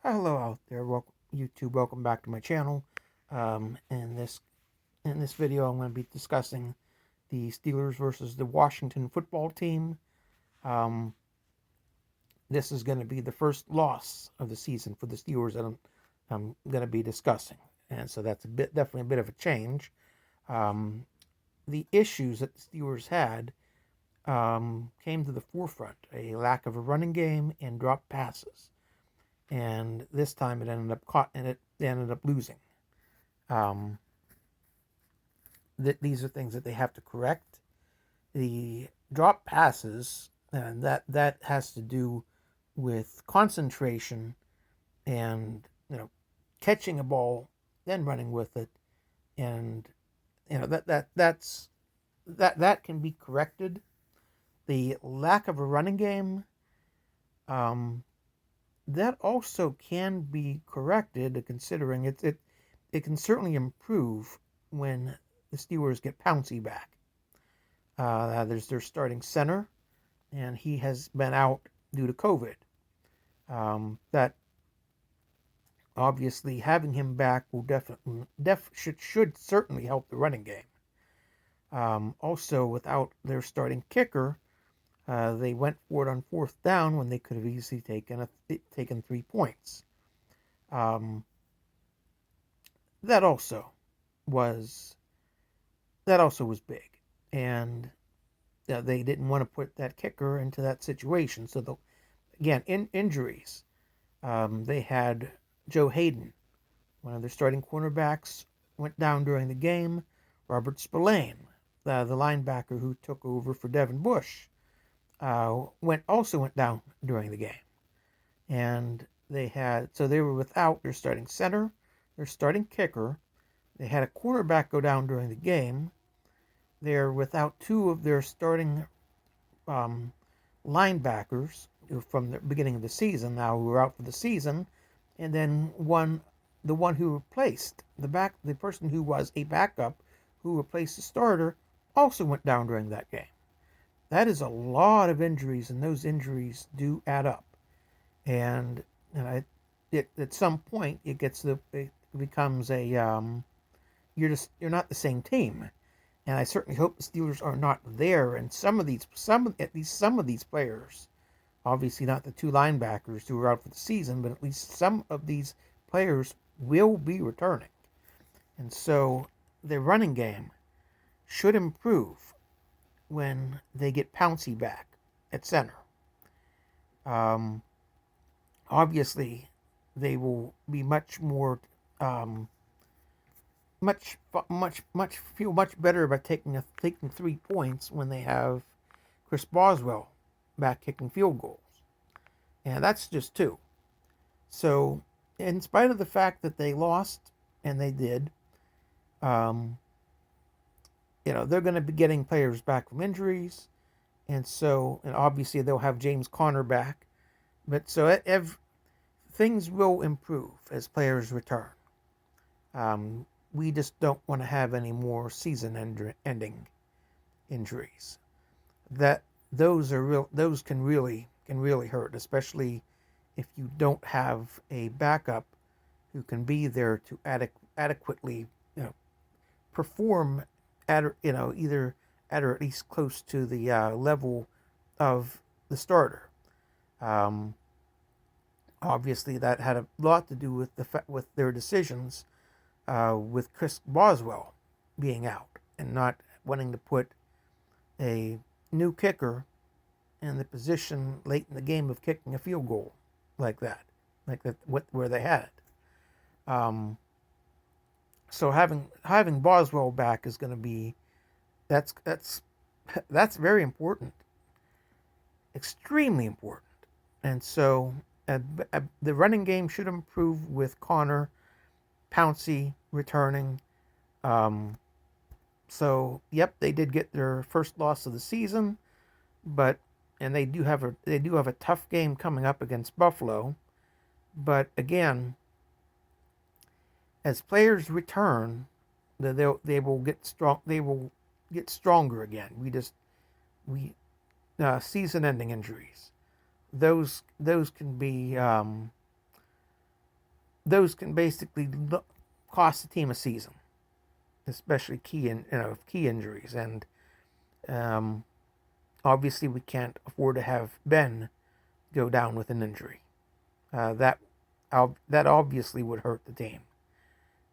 Hello out there, welcome YouTube. Welcome back to my channel. In this video, I'm going to be discussing the Steelers versus the Washington football team. Um, this is going to be the first loss of the season for the Steelers that I'm going to be discussing, and so that's definitely a bit of a change. Um, the issues that the Steelers had came to the forefront: a lack of a running game and drop passes. And this time it ended up caught and it ended up losing. Um, these are things that they have to correct. The drop passes, and that has to do with concentration and catching a ball, then running with it, and that can be corrected. The lack of a running game, um, that also can be corrected, considering it can certainly improve when the Steelers get Pouncey back. There's their starting center, and he has been out due to COVID. That obviously having him back will definitely should certainly help the running game. Also, without their starting kicker, they went for it on fourth down when they could have easily taken 3 points. Um, that also was big, and they didn't want to put that kicker into that situation. So again, injuries. They had Joe Hayden, one of their starting cornerbacks, went down during the game. Robert Spillane, the linebacker who took over for Devin Bush, also went down during the game. And they were without their starting center, their starting kicker. They had a quarterback go down during the game. They're without two of their starting um, linebackers from the beginning of the season, now who are out for the season, and then the one who replaced the person who was a backup who replaced the starter, also went down during that game. That is a lot of injuries, and those injuries do add up. And at some point it becomes a you're not the same team. And I certainly hope the Steelers are not there. And at least some of these players, obviously not the two linebackers who are out for the season, but at least some of these players will be returning. And so their running game should improve when they get Pouncey back at center. Um, Obviously, they will be much more, um, much feel much better about taking 3 points when they have Chris Boswell back kicking field goals, and that's just two. So, in spite of the fact that they lost, and they did, um, they're going to be getting players back from injuries, and obviously they'll have James Conner back, but things will improve as players return. We just don't want to have any more season-ending injuries. That those are real. Those can really hurt, especially if you don't have a backup who can be there to adequately, perform at either at or at least close to the level of the starter. Um, Obviously, that had a lot to do with with their decisions with Chris Boswell being out and not wanting to put a new kicker in the position late in the game of kicking a field goal like that, where they had it. Um, so having Boswell back is going to be that's that's that's very important, extremely important, and so the running game should improve with Connor Pouncey returning. Um, So, yep, they did get their first loss of the season, but and they do have a tough game coming up against Buffalo. But again, as players return, they will get strong. They will get stronger again. We season-ending injuries. Those can be those can basically cost the team a season, especially key injuries. And obviously, we can't afford to have Ben go down with an injury. That obviously would hurt the team,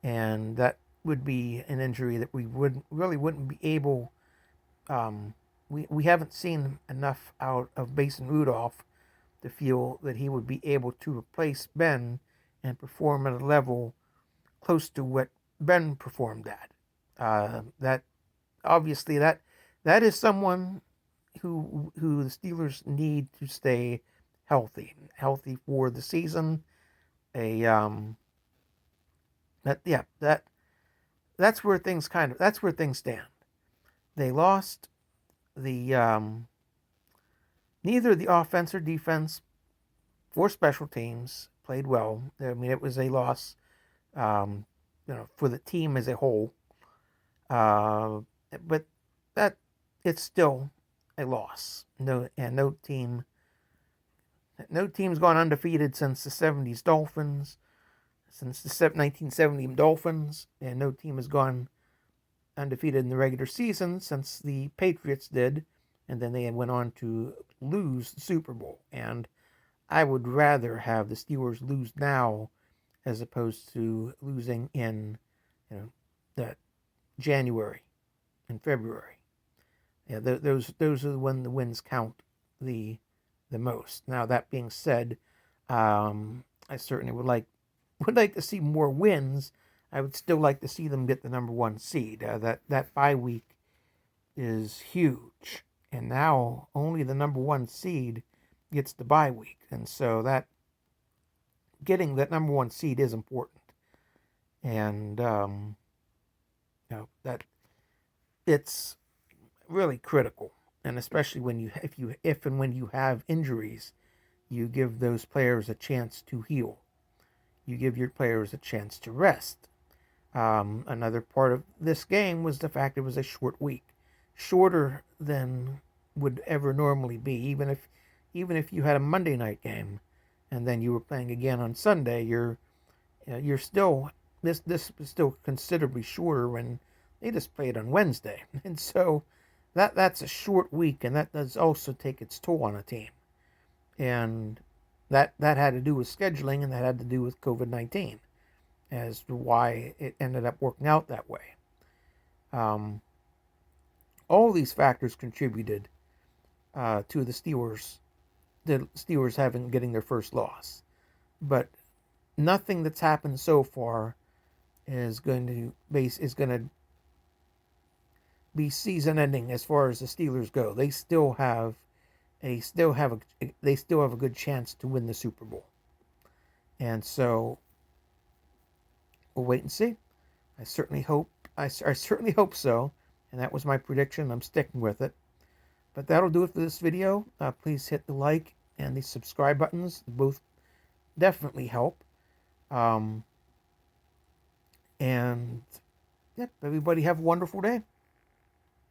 and that would be an injury that we wouldn't be able. We haven't seen enough out of Mason Rudolph to feel that he would be able to replace Ben and perform at a level close to what Ben performed at. That obviously that is someone who the Steelers need to stay healthy for the season. That's where things stand. They lost the neither the offense or defense or special teams played well. I mean, it was a loss, for the team as a whole. But that it's still a loss. No team's gone undefeated since the 70s Dolphins, since the 1970 Dolphins, and no team has gone undefeated in the regular season since the Patriots did, and then they went on to lose the Super Bowl. And I would rather have the Steelers lose now as opposed to losing in that January and February. Yeah, those are when the wins count the most. Now, that being said, I certainly would like to see more wins. I would still like to see them get the number one seed. That bye week is huge, and now only the number one seed gets the bye week, and so that getting that number one seed is important, and that it's really critical, and especially when if and when you have injuries, you give those players a chance to heal. You give your players a chance to rest. Another part of this game was the fact it was a short week, shorter than would ever normally be. Even if you had a Monday night game, and then you were playing again on Sunday, you're still this was still considerably shorter when they just played on Wednesday, and so that's a short week, and that does also take its toll on a team, and that had to do with scheduling, and that had to do with COVID-19 as to why it ended up working out that way. All these factors contributed to the Steelers getting their first loss, but nothing that's happened so far is going to be season ending as far as the Steelers go. They still have a good chance to win the Super Bowl, and so we'll wait and see. I certainly hope so, and that was my prediction. I'm sticking with it. But that'll do it for this video. Please hit the like and the subscribe buttons. Both definitely help. And yep, everybody have a wonderful day.